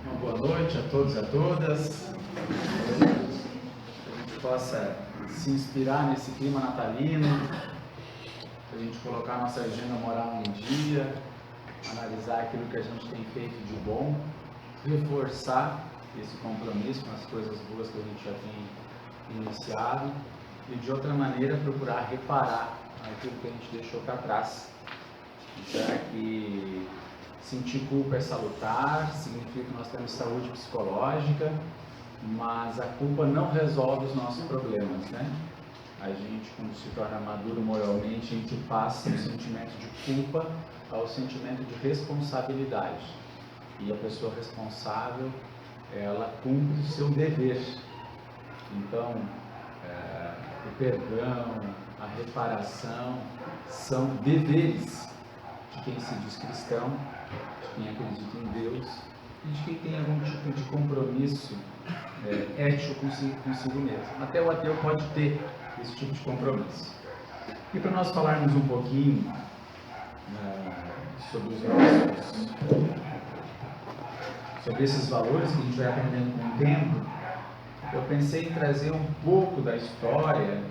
Uma boa noite a todos e a todas. Que a gente possa se inspirar nesse clima natalino, para a gente colocar nossa agenda moral em dia, analisar aquilo que a gente tem feito de bom, reforçar esse compromisso com as coisas boas que a gente já tem iniciado e, de outra maneira, procurar reparar aquilo que a gente deixou para trás. Já que sentir culpa é salutar, significa que nós temos saúde psicológica, mas a culpa não resolve os nossos problemas, né? A gente, quando se torna maduro moralmente, a gente passa do sentimento de culpa ao sentimento de responsabilidade. E a pessoa responsável, ela cumpre o seu dever. Então, o perdão, a reparação, são deveres de quem se diz cristão, de quem acredita em Deus e de quem tem algum tipo de compromisso ético consigo mesmo. Até o ateu pode ter esse tipo de compromisso. E para nós falarmos um pouquinho sobre esses valores que a gente vai aprendendo com o tempo, eu pensei em trazer um pouco da história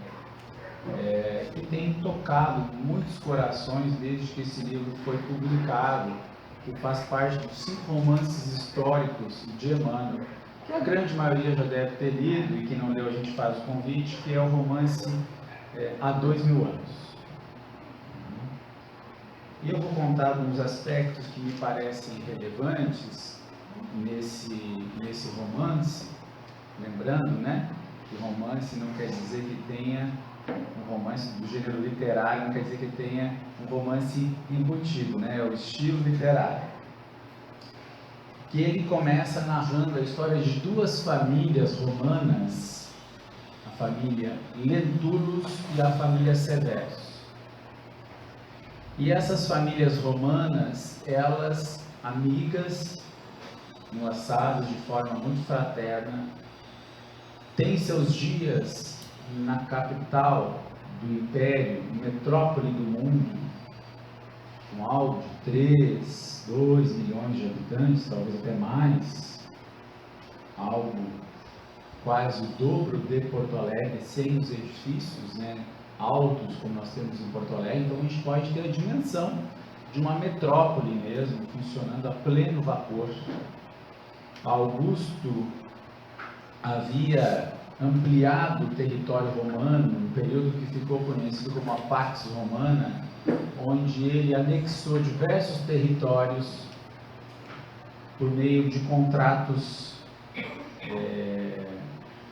que tem tocado muitos corações desde que esse livro foi publicado, que faz parte dos 5 romances históricos de Emmanuel, que a grande maioria já deve ter lido, e quem não leu a gente faz o convite, que é o romance Há 2000 anos. E eu vou contar alguns aspectos que me parecem relevantes nesse romance, lembrando, né, que romance não quer dizer que tenha um romance do gênero literário, não quer dizer que tenha um romance embutido, né? É o estilo literário. Que ele começa narrando a história de 2 famílias romanas, a família Lentulus e a família Severus. E essas famílias romanas, elas, amigas, enlaçadas de forma muito fraterna, têm seus dias na capital do império, metrópole do mundo, com algo de 3, 2 milhões de habitantes, talvez até mais, algo quase o dobro de Porto Alegre, sem os edifícios, né, altos como nós temos em Porto Alegre. Então a gente pode ter a dimensão de uma metrópole mesmo, funcionando a pleno vapor. Augusto havia ampliado o território romano, um período que ficou conhecido como a Pax Romana, onde ele anexou diversos territórios por meio de contratos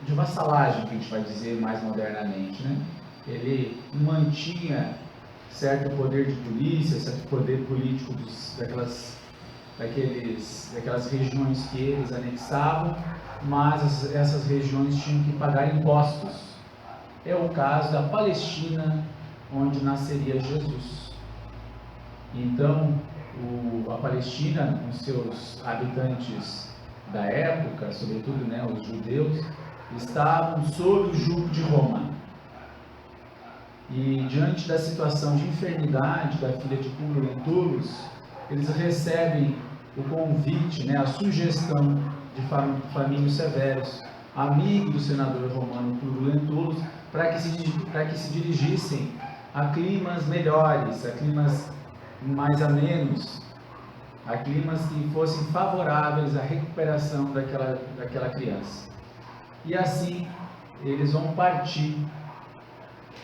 de vassalagem, que a gente vai dizer mais modernamente, né? Ele mantinha certo poder de polícia, certo poder político daquelas regiões que eles anexavam, mas essas regiões tinham que pagar impostos. É o caso da Palestina, onde nasceria Jesus. Então, a Palestina, com seus habitantes da época, sobretudo, né, os judeus, estavam sob o jugo de Roma. E diante da situação de enfermidade da filha de Publio Lentulus, eles recebem o convite, né, a sugestão de Flamínio Severus, amigo do senador romano Publio Lentulus, para que se dirigissem a climas melhores, a climas mais amenos, a climas que fossem favoráveis à recuperação daquela criança. E assim eles vão partir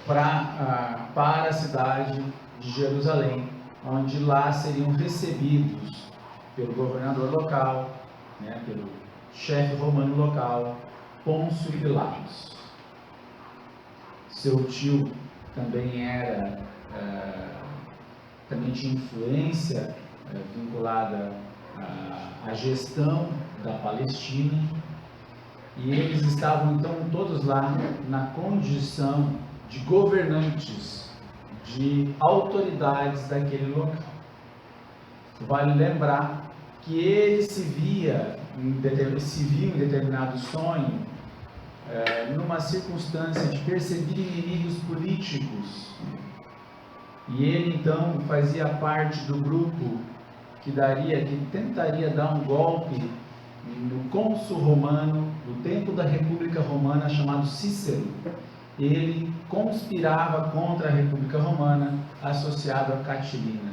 para a cidade de Jerusalém, onde lá seriam recebidos pelo governador local, né, pelo chefe romano local, Pôncio Pilatos. Seu tio também também tinha influência vinculada à gestão da Palestina, e eles estavam então todos lá na condição de governantes, de autoridades daquele local. Vale lembrar que ele se via em determinado sonho, numa circunstância de perseguir inimigos políticos, e ele então fazia parte do grupo que tentaria dar um golpe cônsul romano do tempo da República Romana chamado Cícero. Ele conspirava contra a República Romana associado a Catilina.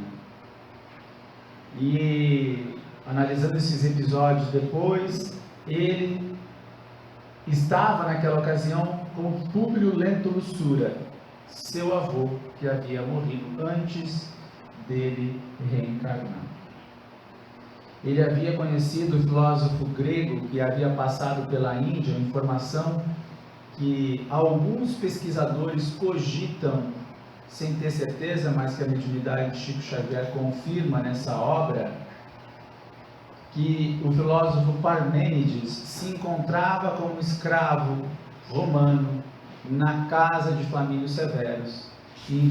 E analisando esses episódios depois, ele estava naquela ocasião com Públio Lentulus Sura, seu avô, que havia morrido antes dele reencarnar. Ele havia conhecido o filósofo grego que havia passado pela Índia, uma informação que alguns pesquisadores cogitam, sem ter certeza, mas que a mediunidade de Chico Xavier confirma nessa obra, que o filósofo Parmênides se encontrava como escravo romano na casa de Flamínio Severus, e em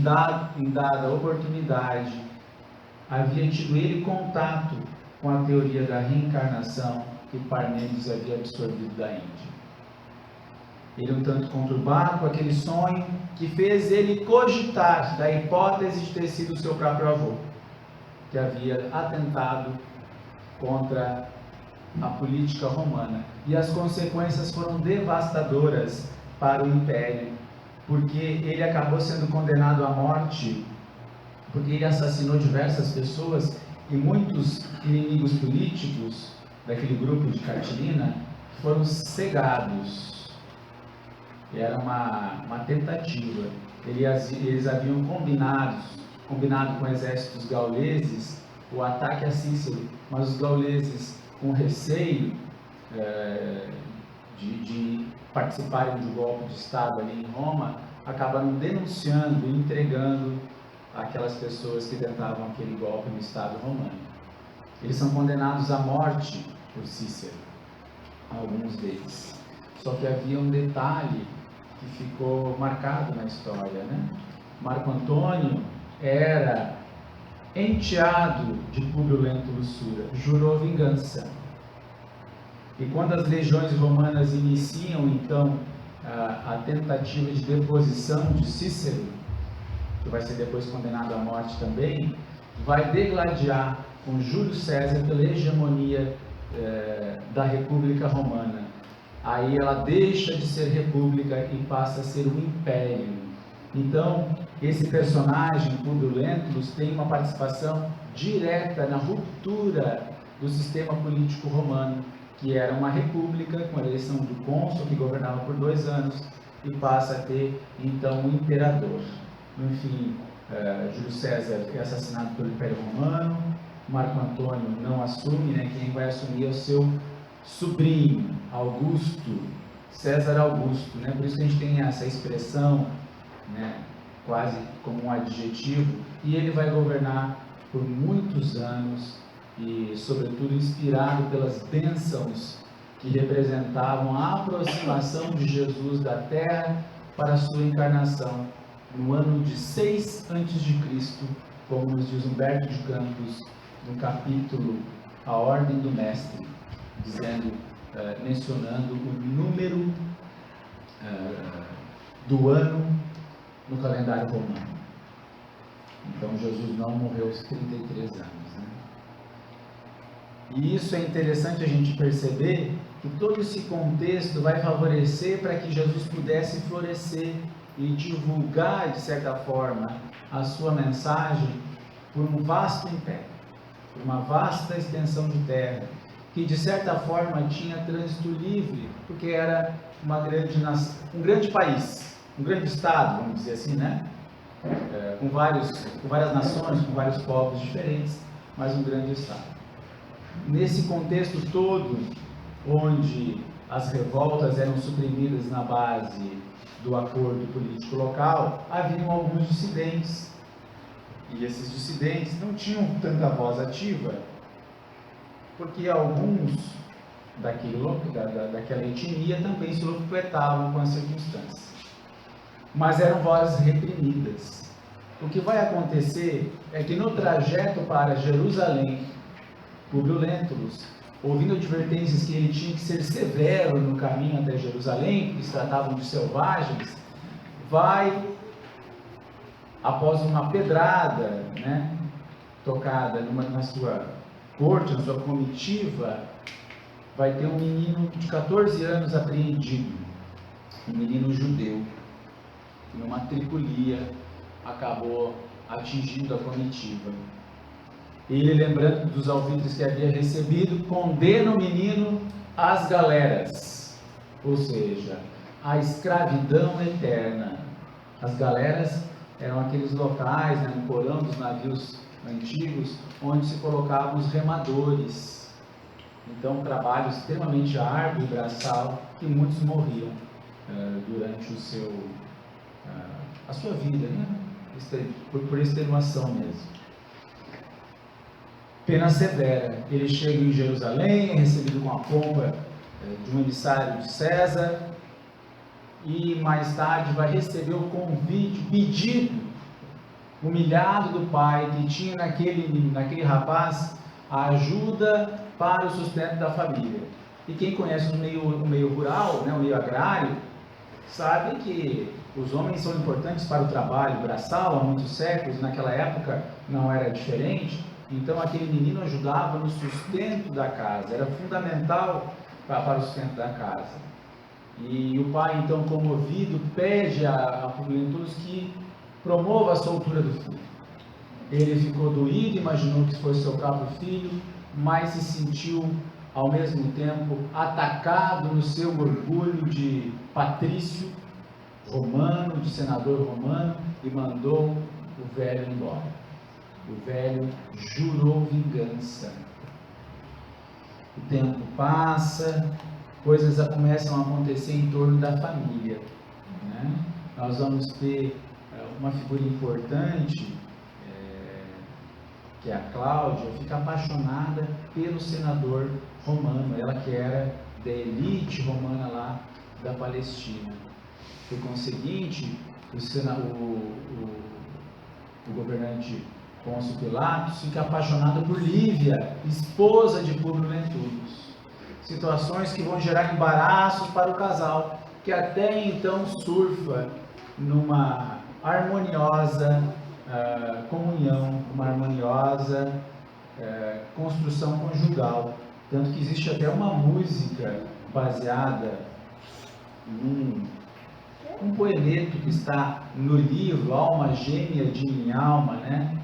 dada oportunidade havia tido ele contato com a teoria da reencarnação que Parmênides havia absorvido da Índia. Ele um tanto conturbado com aquele sonho que fez ele cogitar da hipótese de ter sido o seu próprio avô, que havia atentado contra a política romana. E as consequências foram devastadoras para o império, porque ele acabou sendo condenado à morte, porque ele assassinou diversas pessoas, e muitos inimigos políticos daquele grupo de Catilina foram cegados. Era uma tentativa. Eles haviam combinado com exércitos gauleses o ataque a Cícero, mas os gauleses, com receio de participarem do golpe de Estado ali em Roma, acabaram denunciando e entregando aquelas pessoas que tentavam aquele golpe no Estado romano. Eles são condenados à morte por Cícero, alguns deles. Só que havia um detalhe que ficou marcado na história, né? Marco Antônio era enteado de Públio Lentulus Sura, jurou vingança. E quando as legiões romanas iniciam, então, a tentativa de deposição de Cícero, que vai ser depois condenado à morte também, vai degladiar com Júlio César pela hegemonia da República Romana. Aí ela deixa de ser república e passa a ser um império. Então, esse personagem, Públio Lentulus, tem uma participação direta na ruptura do sistema político romano, que era uma república com a eleição do cônsul, que governava por 2 anos, e passa a ter, então, um imperador. Enfim, Júlio César é assassinado pelo Império Romano, Marco Antônio não assume, né? Quem vai assumir é o seu sobrinho, Augusto, César Augusto, né? Por isso que a gente tem essa expressão, né, quase como um adjetivo, e ele vai governar por muitos anos e, sobretudo, inspirado pelas bênçãos que representavam a aproximação de Jesus da terra para a sua encarnação no ano de 6 a.C., como nos diz Humberto de Campos no capítulo A Ordem do Mestre, dizendo, mencionando o número do ano no calendário romano. Então Jesus não morreu aos 33 anos. Né? E isso é interessante a gente perceber que todo esse contexto vai favorecer para que Jesus pudesse florescer e divulgar, de certa forma, a sua mensagem por um vasto império, por uma vasta extensão de terra, que de certa forma tinha trânsito livre, porque era um grande país, um grande estado, vamos dizer assim, né? Com várias nações, com vários povos diferentes, mas um grande estado. Nesse contexto todo, onde as revoltas eram suprimidas na base do acordo político local, haviam alguns dissidentes, e esses dissidentes não tinham tanta voz ativa, porque alguns daquela etnia também se locupetavam com as circunstâncias, mas eram vozes reprimidas. O que vai acontecer é que no trajeto para Jerusalém, Públio Lentulus, ouvindo advertências que ele tinha que ser severo no caminho até Jerusalém, que se tratavam de selvagens, vai, após uma pedrada, tocada na sua corte, na sua comitiva, vai ter um menino de 14 anos apreendido, um menino judeu, que numa tripulia acabou atingindo a comitiva. Ele, lembrando dos alvitres que havia recebido, condena o menino às galeras, ou seja, à escravidão eterna. As galeras eram aqueles locais, né, no porão dos navios antigos, onde se colocavam os remadores. Então, um trabalho extremamente árduo e braçal, que muitos morriam durante a sua vida, né? Por extenuação mesmo. Pena severa. Ele chega em Jerusalém, é recebido com a pompa de um emissário de César, e mais tarde vai receber o convite, o pedido humilhado do pai, que tinha naquele rapaz a ajuda para o sustento da família. E quem conhece o meio rural, né, o meio agrário, sabe que os homens são importantes para o trabalho braçal há muitos séculos. Naquela época não era diferente. Então aquele menino ajudava no sustento da casa, era fundamental para o sustento da casa. E o pai, então, comovido, pede a Publio Lentulus que promova a soltura do filho. Ele ficou doído, imaginou que fosse seu próprio filho, mas se sentiu ao mesmo tempo atacado no seu orgulho de patrício romano, de senador romano, e mandou o velho embora. O velho jurou vingança. O tempo passa, coisas começam a acontecer em torno da família, né? Nós vamos ter uma figura importante, que é a Cláudia, fica apaixonada pelo senador romano, ela que era da elite romana lá da Palestina. Por conseguinte, o governante Pôncio Pilatos fica apaixonado por Lívia, esposa de Publio Lentulus. Situações que vão gerar embaraços para o casal, que até então surfa numa harmoniosa comunhão, uma harmoniosa construção conjugal. Tanto que existe até uma música baseada num poemeto que está no livro Alma Gêmea de Minha Alma, né?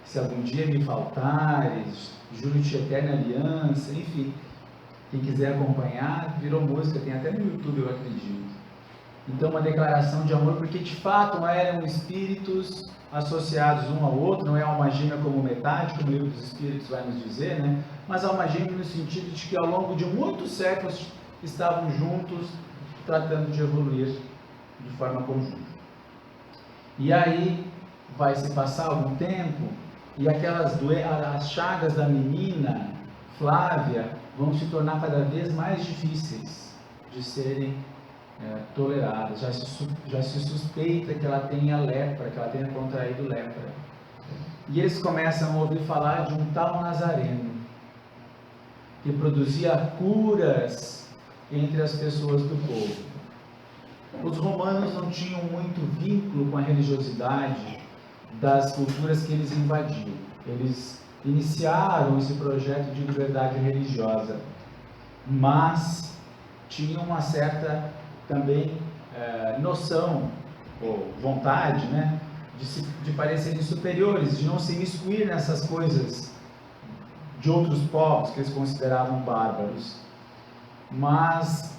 Se algum dia me faltares, juro-te eterna aliança, enfim. Quem quiser acompanhar, virou música, tem até no YouTube, eu acredito. Então, uma declaração de amor, porque de fato eram espíritos associados um ao outro, não é alma gêmea como metade, como o livro dos Espíritos vai nos dizer, né? Mas alma gêmea no sentido de que ao longo de muitos séculos estavam juntos, tratando de evoluir de forma conjunta. E aí, vai se passar algum tempo, e as chagas da menina Flávia vão se tornar cada vez mais difíceis de serem toleradas. Já se suspeita que ela tenha lepra, que ela tenha contraído lepra. E eles começam a ouvir falar de um tal Nazareno, que produzia curas entre as pessoas do povo. Os romanos não tinham muito vínculo com a religiosidade das culturas que eles invadiam. Eles iniciaram esse projeto de liberdade religiosa, mas tinham uma certa também noção ou vontade, né, de parecerem superiores, de não se imiscuir nessas coisas de outros povos que eles consideravam bárbaros. Mas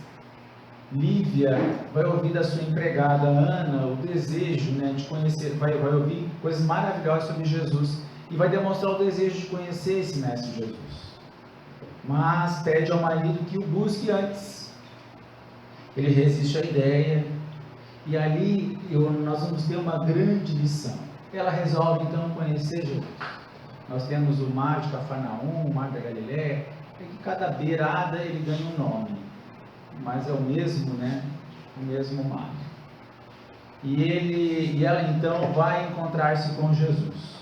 Lívia vai ouvir da sua empregada Ana o desejo, né, de conhecer, vai ouvir coisas maravilhosas sobre Jesus e vai demonstrar o desejo de conhecer esse Mestre Jesus. Mas pede ao marido que o busque antes. Ele resiste à ideia e ali nós vamos ter uma grande lição. Ela resolve então conhecer Jesus. Nós temos o mar de Cafarnaum, o mar da Galileia, e que cada beirada ele ganha um nome, mas é o mesmo, né? O mesmo mar. E ela então vai encontrar-se com Jesus.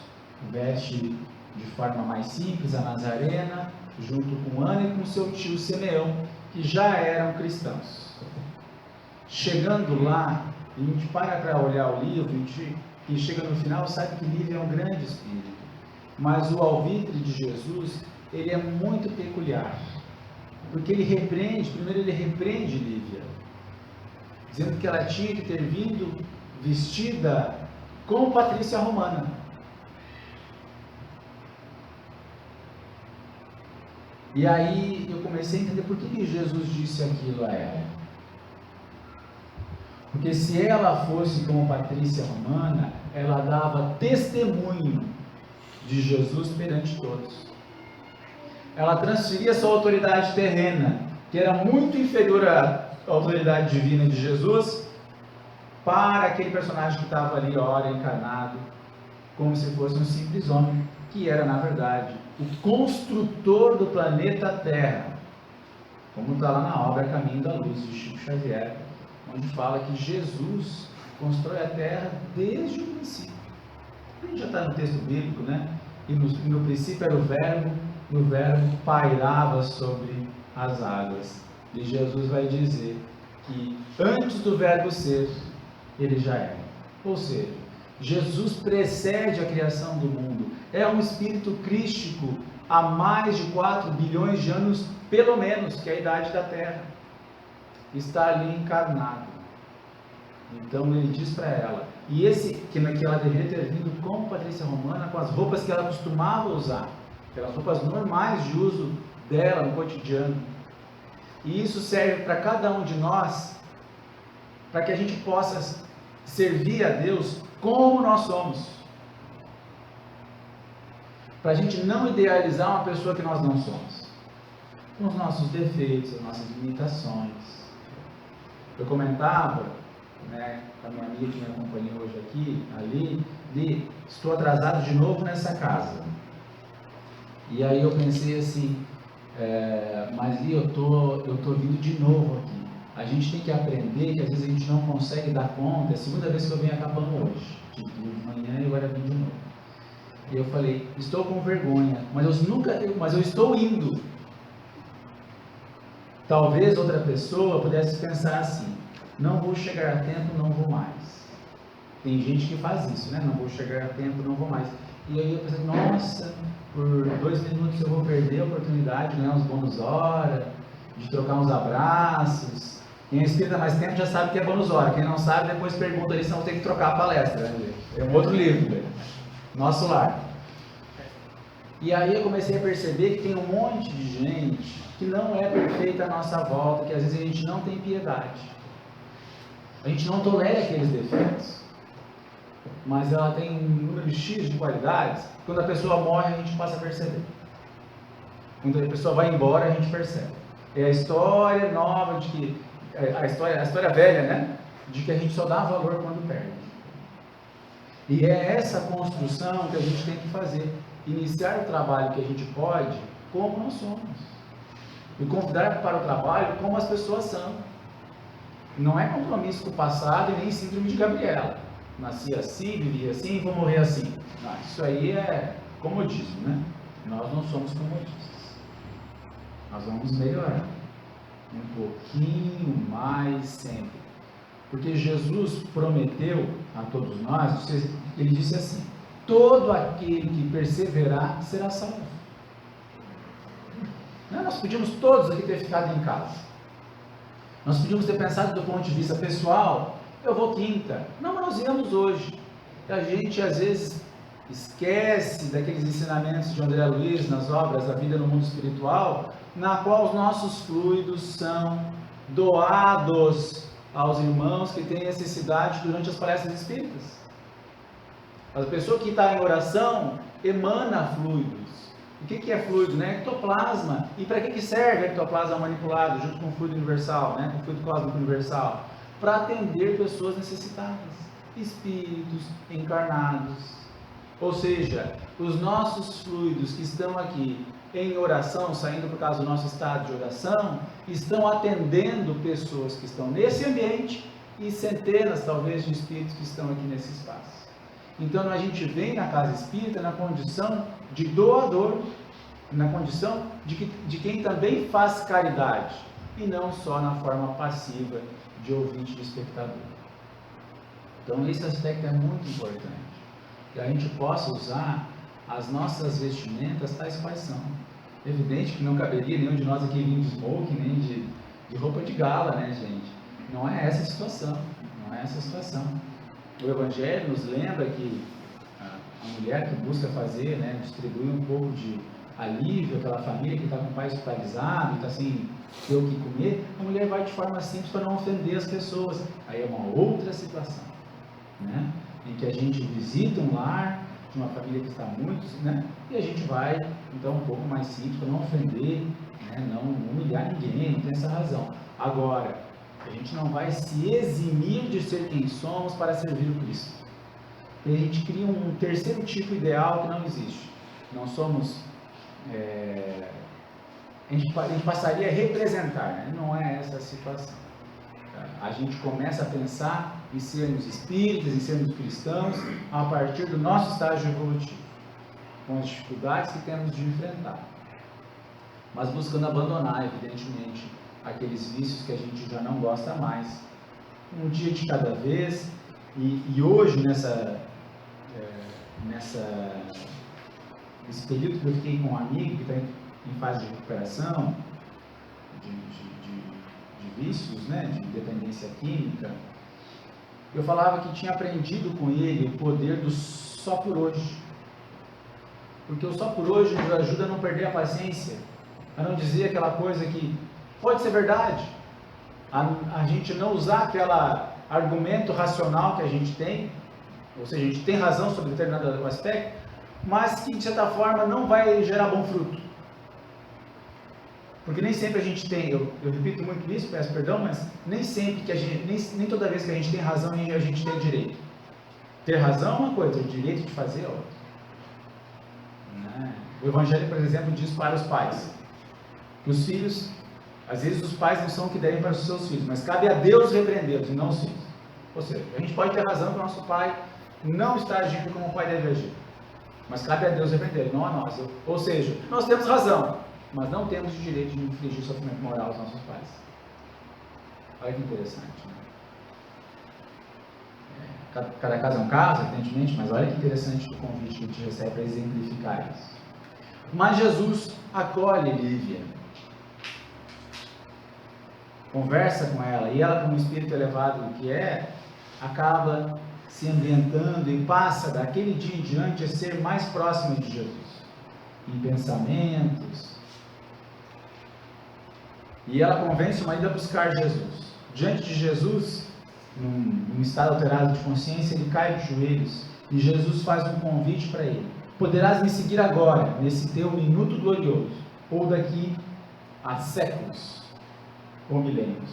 Veste de forma mais simples a Nazarena, junto com Ana e com seu tio Simeão, que já eram cristãos. Chegando lá, a gente para olhar o livro, e chega no final, sabe que Lívia é um grande espírito, mas o alvitre de Jesus, ele é muito peculiar. Porque primeiro ele repreende Lívia, dizendo que ela tinha que ter vindo vestida como patrícia romana. E aí eu comecei a entender por que Jesus disse aquilo a ela. Porque se ela fosse como patrícia romana, ela dava testemunho de Jesus perante todos. Ela transferia sua autoridade terrena, que era muito inferior à autoridade divina de Jesus, para aquele personagem que estava ali, ora, encarnado, como se fosse um simples homem, que era, na verdade, o construtor do planeta Terra, como está lá na obra Caminho da Luz, de Chico Xavier, onde fala que Jesus constrói a Terra desde o princípio. A gente já está no texto bíblico, né? E no princípio era o Verbo, e o Verbo pairava sobre as águas. E Jesus vai dizer que antes do Verbo ser, ele já era. Ou seja, Jesus precede a criação do mundo. É um espírito crístico há mais de 4 bilhões de anos, pelo menos, que é a idade da Terra. Está ali encarnado. Então ele diz para ela, e que ela deveria ter vindo como patrícia romana, com as roupas que ela costumava usar, aquelas roupas normais de uso dela no cotidiano. E isso serve para cada um de nós, para que a gente possa servir a Deus como nós somos. Para a gente não idealizar uma pessoa que nós não somos, com os nossos defeitos, as nossas limitações. Eu comentava, né, com a minha amiga que me acompanha hoje aqui, ali, estou atrasado de novo nessa casa. E aí eu pensei assim, mas Li, eu tô vindo de novo aqui. A gente tem que aprender que às vezes a gente não consegue dar conta. É a segunda vez que eu venho acabando hoje. Tipo, de manhã e agora vim de novo. E eu falei, estou com vergonha, mas eu estou indo. Talvez outra pessoa pudesse pensar assim, não vou chegar a tempo, não vou mais. Tem gente que faz isso, né? Não vou chegar a tempo, não vou mais. E aí eu pensei, nossa, por 2 minutos eu vou perder a oportunidade de ganhar uns bônus hora, de trocar uns abraços. Quem é espírita há mais tempo já sabe que é bônus hora. Quem não sabe, depois pergunta ali se não tem que trocar a palestra. Né? É um outro livro, né? Nosso Lar. E aí eu comecei a perceber que tem um monte de gente que não é perfeita à nossa volta, que às vezes a gente não tem piedade. A gente não tolera aqueles defeitos. Mas ela tem um número X de qualidades. Quando a pessoa morre, a gente passa a perceber. Quando a pessoa vai embora, a gente percebe. É a história nova de que... A história velha, né? De que a gente só dá valor quando perde. E é essa construção que a gente tem que fazer. Iniciar o trabalho que a gente pode, como nós somos. E convidar para o trabalho como as pessoas são. Não é compromisso com o passado e nem síndrome de Gabriela. Nasci assim, vivi assim, vou morrer assim. Não, isso aí é comodismo, né? Nós não somos comodistas. Nós vamos melhorar um pouquinho mais sempre. Porque Jesus prometeu a todos nós, ele disse assim, todo aquele que perseverar será salvo. Nós podíamos todos aqui ter ficado em casa. Nós podíamos ter pensado do ponto de vista pessoal, eu vou quinta. Não, mas nós íamos hoje. A gente às vezes esquece daqueles ensinamentos de André Luiz nas obras A Vida no Mundo Espiritual, na qual os nossos fluidos são doados aos irmãos que têm necessidade durante as palestras espíritas. A pessoa que está em oração emana fluidos. O que é fluido? Né? Ectoplasma. E para que serve ectoplasma manipulado junto com o fluido universal, né? Com o fluido cósmico universal? Para atender pessoas necessitadas, espíritos encarnados. Ou seja, os nossos fluidos que estão aqui em oração, saindo por causa do nosso estado de oração, estão atendendo pessoas que estão nesse ambiente e centenas, talvez, de espíritos que estão aqui nesse espaço. Então, a gente vem na casa espírita na condição de doador, na condição de quem também faz caridade, e não só na forma passiva de ouvinte, de espectador. Então, esse aspecto é muito importante. Que a gente possa usar as nossas vestimentas tais quais são. Evidente que não caberia nenhum de nós aqui vir de smoking, nem de roupa de gala, né, gente? Não é essa a situação, não é essa a situação. O Evangelho nos lembra que a mulher que busca fazer, né, distribuir um pouco de alívio àquela família que está com o pai hospitalizado e está sem ter o que comer, a mulher vai de forma simples para não ofender as pessoas. Aí é uma outra situação, né, em que a gente visita um lar de uma família que está muito, né, e a gente vai, então, um pouco mais simples para não ofender, né, não humilhar ninguém, não tem essa razão. Agora, a gente não vai se eximir de ser quem somos para servir o Cristo. E a gente cria um terceiro tipo ideal que não existe. Não somos... a gente passaria a representar, né? Não é essa a situação. A gente começa a pensar em sermos espíritas, em sermos cristãos, a partir do nosso estágio evolutivo, com as dificuldades que temos de enfrentar, mas buscando abandonar, evidentemente, aqueles vícios que a gente já não gosta mais, um dia de cada vez. E hoje, nesse período que eu fiquei com um amigo que está em fase de recuperação de vícios, né, de dependência química, eu falava que tinha aprendido com ele o poder do só por hoje, porque o só por hoje nos ajuda a não perder a paciência, a não dizer aquela coisa que pode ser verdade, a gente não usar aquele argumento racional que a gente tem, ou seja, a gente tem razão sobre determinado aspecto, mas que de certa forma não vai gerar bom fruto. Porque nem sempre a gente tem, eu repito muito isso, peço perdão, mas nem sempre que a gente, nem toda vez que a gente tem razão, a gente tem direito. Ter razão é uma coisa, ter direito de fazer é outra. O Evangelho, por exemplo, diz para os pais que os filhos, às vezes os pais não são o que devem para os seus filhos, mas cabe a Deus repreendê-los e não os filhos. Ou seja, a gente pode ter razão que o nosso pai não está agindo como o pai deve agir, mas cabe a Deus repreender, não a nós. Ou seja, nós temos razão, mas não temos o direito de infligir sofrimento moral aos nossos pais. Olha que interessante, né? Cada caso é um caso, evidentemente, mas olha que interessante o convite que a gente recebe para exemplificar isso. Mas Jesus acolhe Lívia, conversa com ela, e ela, como espírito elevado que é, acaba se ambientando e passa daquele dia em diante a ser mais próxima de Jesus, em pensamentos. E ela convence o marido a buscar Jesus. Diante de Jesus, num estado alterado de consciência, ele cai de joelhos e Jesus faz um convite para ele: poderás me seguir agora, nesse teu minuto glorioso, ou daqui a séculos ou milênios.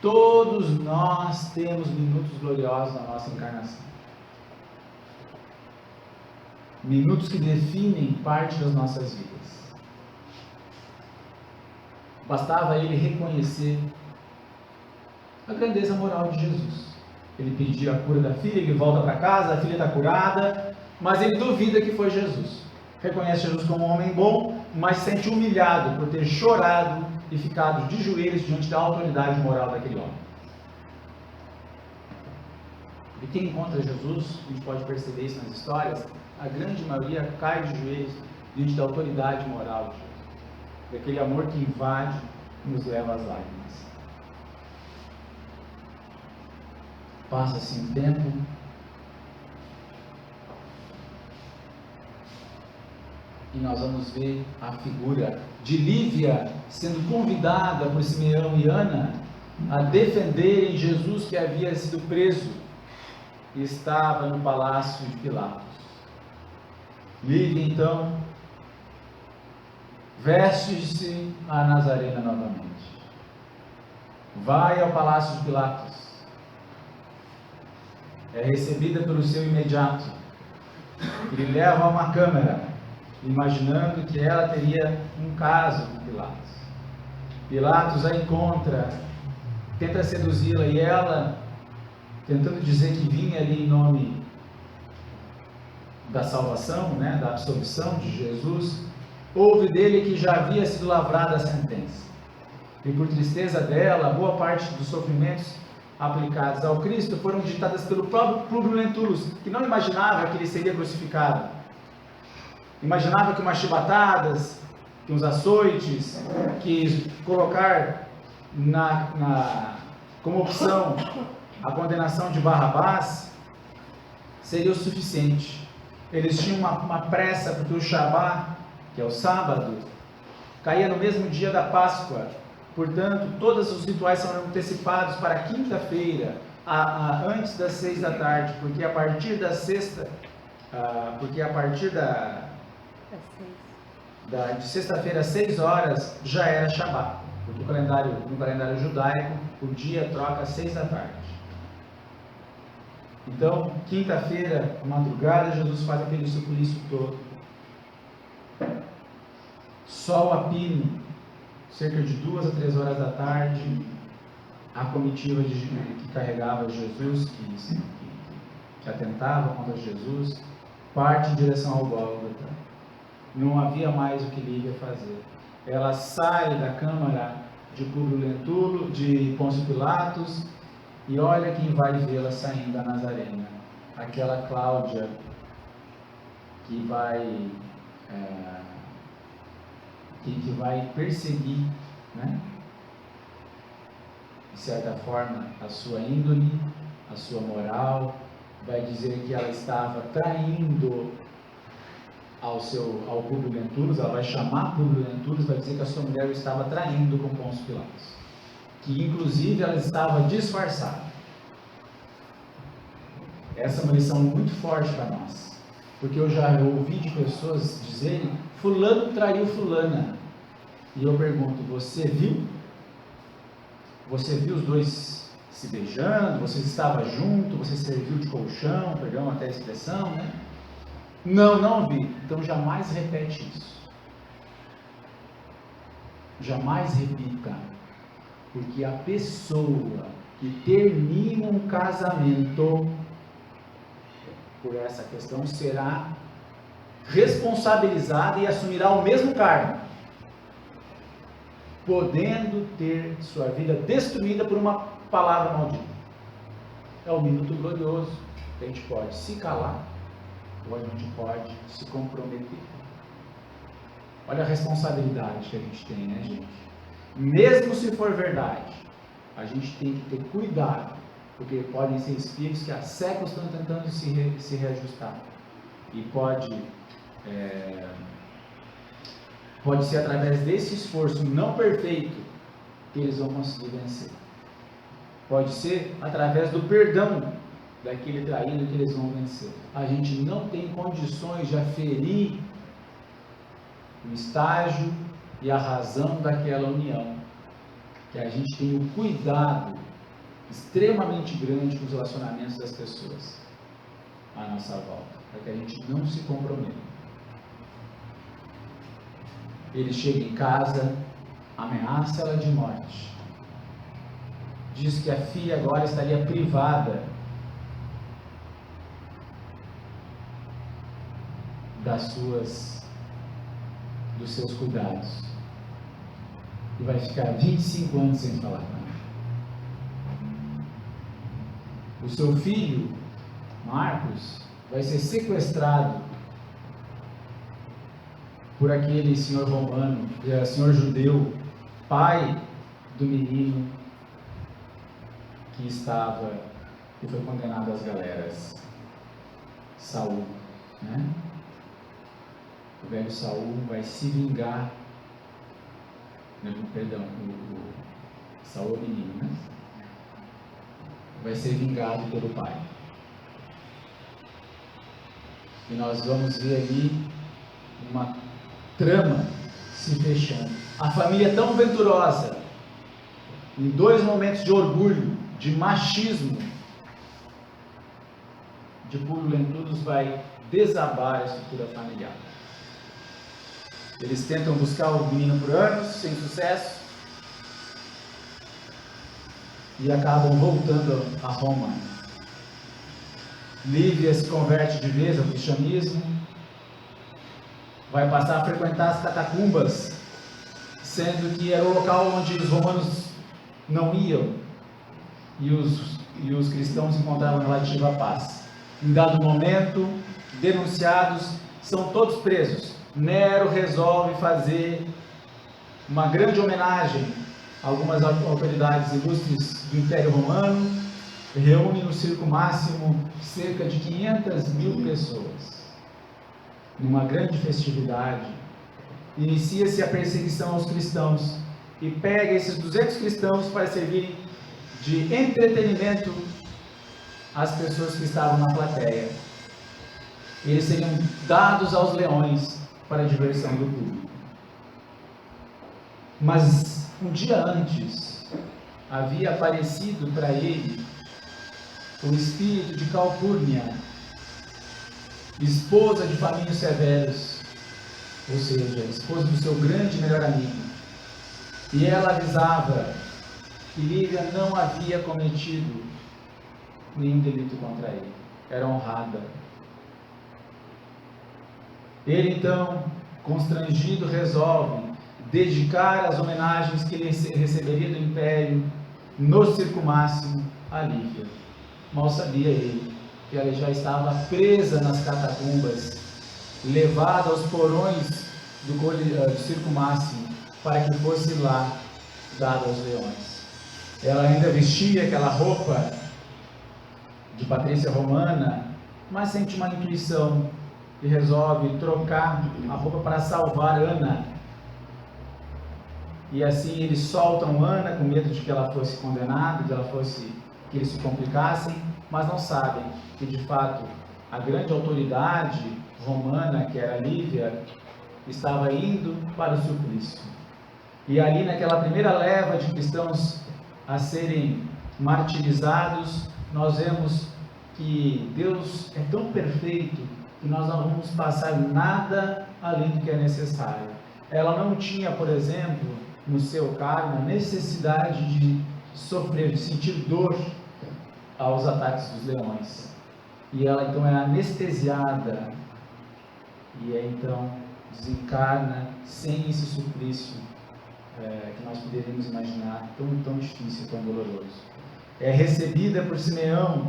Todos nós temos minutos gloriosos na nossa encarnação. Minutos que definem parte das nossas vidas. Bastava ele reconhecer a grandeza moral de Jesus. Ele pediu a cura da filha, ele volta para casa, a filha está curada, mas ele duvida que foi Jesus. Reconhece Jesus como um homem bom, mas se sente humilhado por ter chorado e ficado de joelhos diante da autoridade moral daquele homem. E quem encontra Jesus, a gente pode perceber isso nas histórias, a grande maioria cai de joelhos diante da autoridade moral de Jesus, daquele amor que invade e nos leva às lágrimas. Passa-se um tempo, e nós vamos ver a figura de Lívia sendo convidada por Simeão e Ana a defenderem Jesus, que havia sido preso e estava no palácio de Pilatos. Lívia então veste-se a Nazarena novamente, vai ao palácio de Pilatos, é recebida pelo seu imediato, que lhe leva a uma câmara, imaginando que ela teria um caso com Pilatos. Pilatos a encontra, tenta seduzi-la, e ela, tentando dizer que vinha ali em nome da salvação, né, da absolvição de Jesus, ouve dele que já havia sido lavrada a sentença. E por tristeza dela, boa parte dos sofrimentos aplicados ao Cristo foram ditadas pelo próprio Públio Lentulus, que não imaginava que ele seria crucificado. Imaginava que umas chibatadas, que uns açoites, que colocar como opção a condenação de Barrabás seria o suficiente. Eles tinham uma pressa, porque o Shabá, que é o sábado, caía no mesmo dia da Páscoa. Portanto, todos os rituais são antecipados para quinta-feira, antes das 6 da tarde, porque a partir da sexta, de sexta-feira às 6 horas já era Shabá, porque no calendário judaico o dia troca às 6 da tarde. Então, quinta-feira, madrugada, Jesus faz aquele suplício todo. Sol a pino, cerca de 2 a 3 horas da tarde, a comitiva que carregava Jesus, que atentava contra Jesus, parte em direção ao Gólgota. Não havia mais o que Lívia fazer. Ela sai da câmara de Públio Lentulo, de Pôncio Pilatos, e olha quem vai vê-la saindo da Nazarena. Aquela Cláudia que vai perseguir, né? De certa forma, a sua índole, a sua moral, vai dizer que ela estava traindo ao Públio Lentulus, ela vai chamar Públio Lentulus, vai dizer que a sua mulher estava traindo com Pôncio Pilatos, que inclusive ela estava disfarçada. Essa é uma lição muito forte para nós, porque eu já ouvi de pessoas dizerem: fulano traiu fulana, e eu pergunto: você viu? Você viu os dois se beijando? Você estava junto? Você serviu de colchão? Perdão até a expressão, né? Não vi. Então jamais repete isso. Jamais repita. Porque a pessoa que termina um casamento por essa questão será responsabilizada e assumirá o mesmo cargo, podendo ter sua vida destruída por uma palavra maldita. É um minuto glorioso que a gente pode se calar ou a gente pode se comprometer. Olha a responsabilidade que a gente tem, né, gente? Mesmo se for verdade, a gente tem que ter cuidado, porque podem ser espíritos que há séculos estão tentando se reajustar, e pode ser através desse esforço não perfeito que eles vão conseguir vencer. Pode ser através do perdão daquele traído que eles vão vencer. A gente não tem condições de aferir o estágio e a razão daquela união, que a gente tem um cuidado extremamente grande com os relacionamentos das pessoas à nossa volta, para que a gente não se comprometa. Ele chega em casa, ameaça ela de morte, diz que a filha agora estaria privada dos seus cuidados, e vai ficar 25 anos sem falar com ela. O seu filho, Marcos, vai ser sequestrado por aquele senhor romano, senhor judeu, pai do menino que foi condenado às galeras, Saul, né? O velho Saul vai se vingar, Saul é o menino, né? Vai ser vingado pelo pai. E nós vamos ver ali uma trama se fechando. A família tão venturosa, em 2 momentos de orgulho, de machismo, de Públio Lentulus, vai desabar a estrutura familiar. Eles tentam buscar o menino por anos, sem sucesso, e acabam voltando a Roma. Lívia se converte de vez ao cristianismo, vai passar a frequentar as catacumbas, sendo que era o local onde os romanos não iam, e os cristãos encontravam relativa paz. Em dado momento, denunciados, são todos presos. Nero resolve fazer uma grande homenagem a algumas autoridades ilustres do Império Romano, reúne no circo máximo cerca de 500.000 pessoas. Numa grande festividade, inicia-se a perseguição aos cristãos e pega esses 200 cristãos para servirem de entretenimento às pessoas que estavam na plateia. Eles seriam dados aos leões para a diversão do público. Mas um dia antes havia aparecido para ele o espírito de Calpurnia, esposa de Flamínio Severus, ou seja, esposa do seu grande melhor amigo. E ela avisava que Lívia não havia cometido nenhum delito contra ele, era honrada. Ele então, constrangido, resolve dedicar as homenagens que ele receberia do Império no circo máximo a Lívia. Mal sabia ele que ela já estava presa nas catacumbas, levada aos porões do circo máximo para que fosse lá dada aos leões. Ela ainda vestia aquela roupa de patrícia romana, mas sente uma intuição e resolve trocar a roupa para salvar Ana. E assim eles soltam Ana com medo de que ela fosse condenada, que eles se complicassem, mas não sabem que de fato a grande autoridade romana, que era Lívia, estava indo para o suplício. E ali naquela primeira leva de cristãos a serem martirizados, nós vemos que Deus é tão perfeito que nós não vamos passar nada além do que é necessário. Ela não tinha, por exemplo, no seu cargo, necessidade de sofrer, de sentir dor aos ataques dos leões. E ela então é anestesiada e então desencarna sem esse suplício que nós poderíamos imaginar, tão difícil, tão doloroso. É recebida por Simeão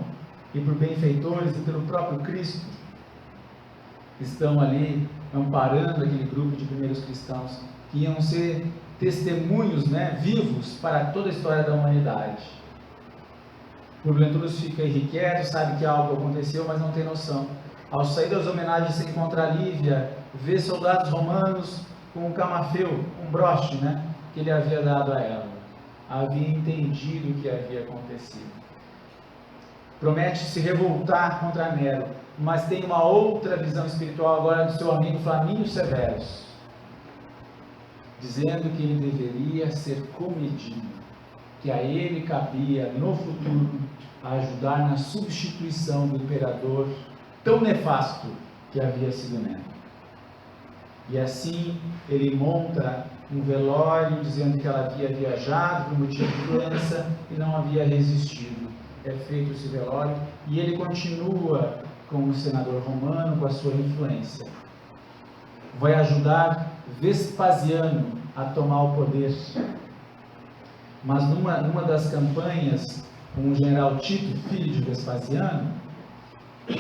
e por benfeitores e pelo próprio Cristo, que estão ali amparando aquele grupo de primeiros cristãos, que iam ser testemunhos, vivos para toda a história da humanidade. Por Lentulus fica irrequieto, sabe que algo aconteceu, mas não tem noção. Ao sair das homenagens, se encontra Lívia, vê soldados romanos com um camafeu, um broche, que ele havia dado a ela. Havia entendido o que havia acontecido. Promete se revoltar contra Nero, mas tem uma outra visão espiritual agora do seu amigo Flamínio Severus, dizendo que ele deveria ser comedido, que a ele cabia no futuro ajudar na substituição do imperador tão nefasto que havia sido Nero. E assim ele monta um velório dizendo que ela havia viajado por motivo de doença e não havia resistido. É feito esse velório e ele continua como senador romano com a sua influência. Vai ajudar Vespasiano a tomar o poder. Mas numa das campanhas, o general Tito, filho de Vespasiano,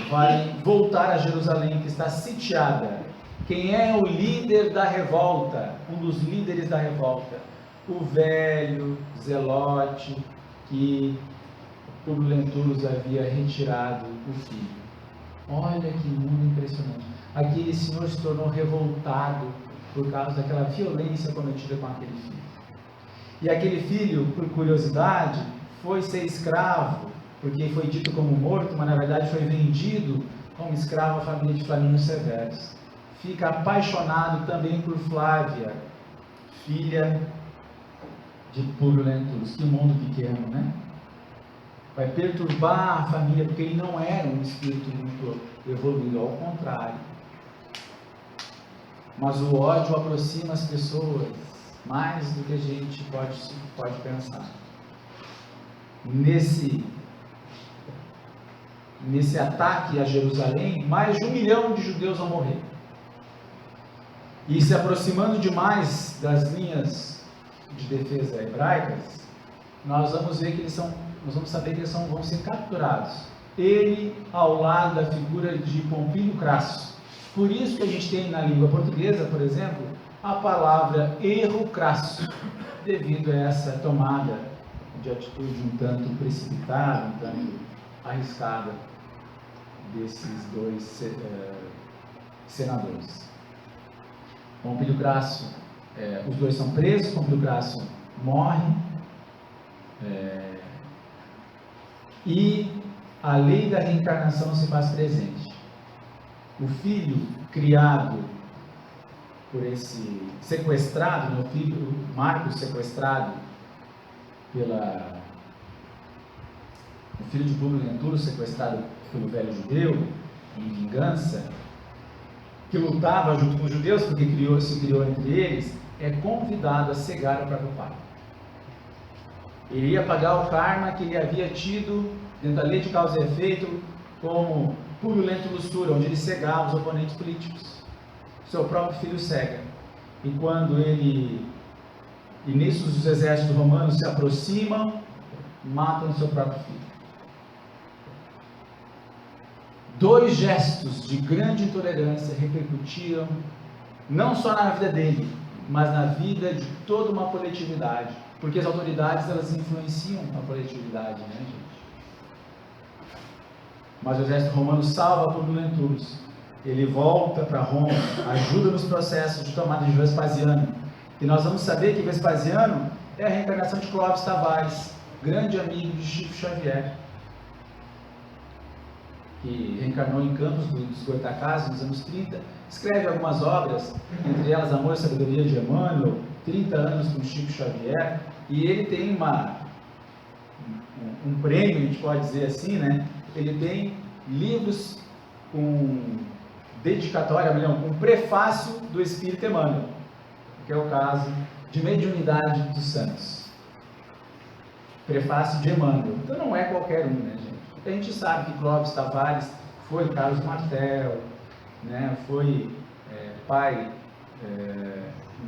vai voltar a Jerusalém, que está sitiada. Quem é o líder da revolta? Um dos líderes da revolta? O velho Zelote, que Publio Lentulus havia retirado o filho. Olha que mundo impressionante. Aquele senhor se tornou revoltado por causa daquela violência cometida com aquele filho. E aquele filho, por curiosidade, foi ser escravo, porque foi dito como morto, mas na verdade foi vendido como escravo à família de Flamínio Severus. Fica apaixonado também por Flávia, filha de Publio Lentulus. Que mundo pequeno, Vai perturbar a família, porque ele não era um espírito muito evoluído, ao contrário. Mas o ódio aproxima as pessoas mais do que a gente pode pensar. Nesse ataque a Jerusalém, mais de 1 milhão de judeus vão morrer. E se aproximando demais das linhas de defesa hebraicas, nós vamos ver que nós vamos saber que eles vão ser capturados. Ele ao lado da figura de Pompílio Crasso, Por isso que a gente tem na língua portuguesa, por exemplo, a palavra erro crasso, devido a essa tomada de atitude um tanto precipitada, um tanto arriscada desses dois senadores. Pompílio Crasso, os dois são presos, Pompílio Crasso morre, e a lei da reencarnação se faz presente. O filho criado por esse sequestrado, o filho Marcos sequestrado o filho de Públio Lentulus sequestrado pelo velho judeu em vingança, que lutava junto com os judeus porque se criou entre eles, é convidado a cegar o próprio pai. Ele ia pagar o karma que ele havia tido dentro da lei de causa e efeito, como Públio Lentulus Sura, onde ele cegava os oponentes políticos. Seu próprio filho cega. E quando e nisso os exércitos romanos se aproximam, matam seu próprio filho. Dois gestos de grande intolerância repercutiram não só na vida dele, mas na vida de toda uma coletividade, porque as autoridades elas influenciam a coletividade, né, gente? Mas o exército romano salva Públio Lentulus. Ele volta para Roma, ajuda nos processos de tomada de Vespasiano. E nós vamos saber que Vespasiano é a reencarnação de Clóvis Tavares, grande amigo de Chico Xavier, que reencarnou em Campos dos Goytacazes nos anos 30, escreve algumas obras, entre elas Amor e Sabedoria de Emmanuel, 30 anos com Chico Xavier, e ele tem um prêmio, a gente pode dizer assim, né? Ele tem livros com dedicatória, com prefácio do Espírito Emmanuel, que é o caso de Mediunidade dos Santos. Prefácio de Emmanuel. Então não é qualquer um, né, gente? A gente sabe que Clóvis Tavares foi Carlos Martel, né? Foi pai,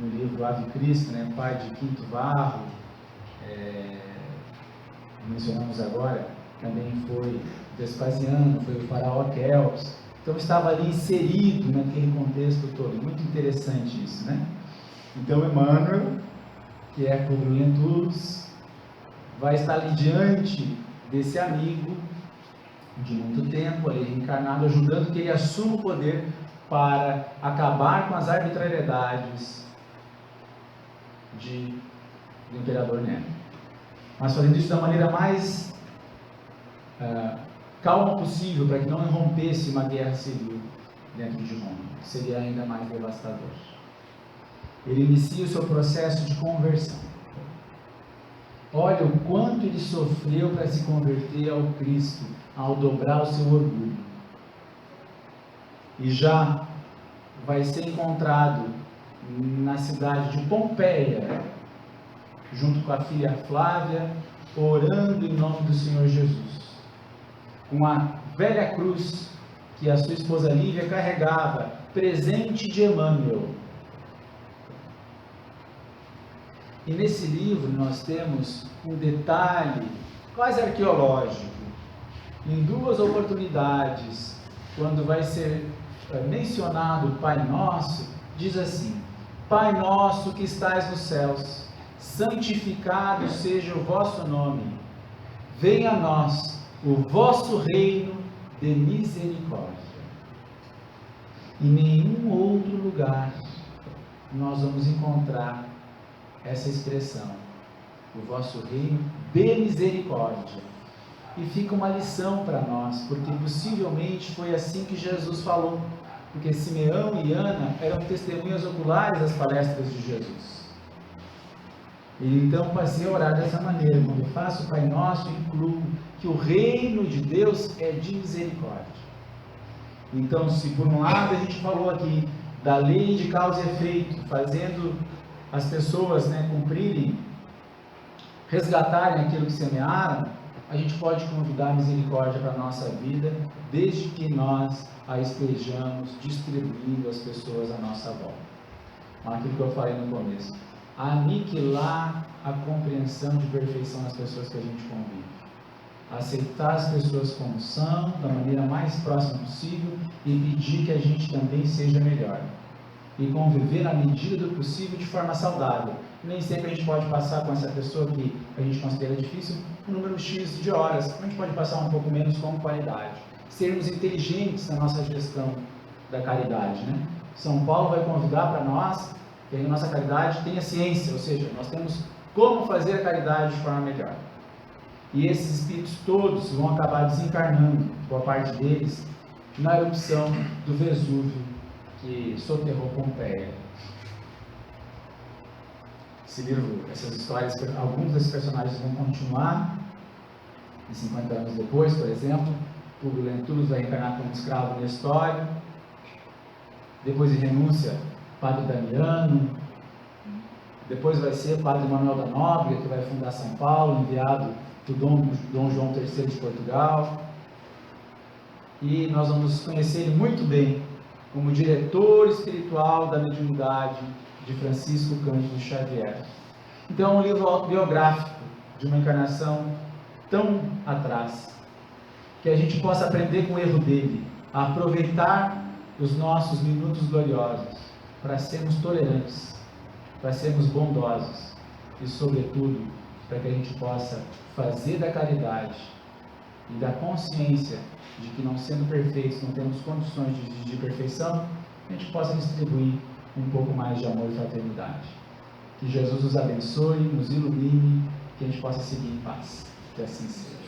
no livro Ave Cristo, né? Pai de Quinto Varro, mencionamos agora, também foi Vespasiano, foi o faraó Kelps. Então estava ali inserido naquele contexto todo. Muito interessante isso, né? Então Emmanuel, que é Públio Lentulus, vai estar ali diante desse amigo de muito tempo, ali reencarnado, ajudando que ele assuma o poder para acabar com as arbitrariedades do imperador Nero. Mas fazendo isso da maneira mais calma possível, para que não irrompesse uma guerra civil dentro de Roma, que seria ainda mais devastador. Ele inicia o seu processo de conversão. Olha o quanto ele sofreu para se converter ao Cristo, ao dobrar o seu orgulho. E já vai ser encontrado na cidade de Pompeia, junto com a filha Flávia, orando em nome do Senhor Jesus, com a velha cruz que a sua esposa Lívia carregava, presente de Emmanuel. E nesse livro nós temos um detalhe quase arqueológico. Em duas oportunidades, quando vai ser mencionado o Pai Nosso, diz assim: Pai nosso que estais nos céus, santificado seja o vosso nome. Venha a nós o vosso reino de misericórdia. Em nenhum outro lugar nós vamos encontrar essa expressão, o vosso reino de misericórdia. E fica uma lição para nós, porque possivelmente foi assim que Jesus falou, porque Simeão e Ana eram testemunhas oculares das palestras de Jesus. E então passei a orar dessa maneira: quando eu faço o Pai Nosso, incluo que o reino de Deus é de misericórdia. Então, se por um lado a gente falou aqui da lei de causa e efeito, fazendo as pessoas cumprirem, resgatarem aquilo que semearam, a gente pode convidar a misericórdia para a nossa vida, desde que nós a estejamos distribuindo às pessoas à nossa volta. Aquilo que eu falei no começo: aniquilar a compreensão de perfeição nas pessoas que a gente convive. aceitar as pessoas como são, da maneira mais próxima possível e pedir que a gente também seja melhor. E conviver na medida do possível de forma saudável. Nem sempre a gente pode passar com essa pessoa que a gente considera difícil um número X de horas. A gente pode passar um pouco menos com qualidade. Sermos inteligentes na nossa gestão da caridade, né? São Paulo vai convidar para nós que a nossa caridade tenha ciência, ou seja, nós temos como fazer a caridade de forma melhor. E esses espíritos todos vão acabar desencarnando, boa parte deles, na erupção do Vesúvio que soterrou Pompeia. Esse livro, essas histórias, alguns desses personagens vão continuar, e 50 anos depois, por exemplo, Publio Lentulus vai reencarnar como escravo Nestório, depois de renúncia, Padre Damiano, depois vai ser Padre Manuel da Nóbrega, que vai fundar São Paulo, enviado por Dom João III de Portugal, e nós vamos conhecer ele muito bem como diretor espiritual da mediunidade de Francisco Cândido Xavier. Então, é um livro autobiográfico de uma encarnação tão atrás, que a gente possa aprender com o erro dele, a aproveitar os nossos minutos gloriosos para sermos tolerantes, para sermos bondosos e, sobretudo, para que a gente possa fazer da caridade e da consciência de que, não sendo perfeitos, não temos condições de perfeição, a gente possa distribuir um pouco mais de amor e fraternidade. Que Jesus nos abençoe, nos ilumine, que a gente possa seguir em paz. Que assim seja.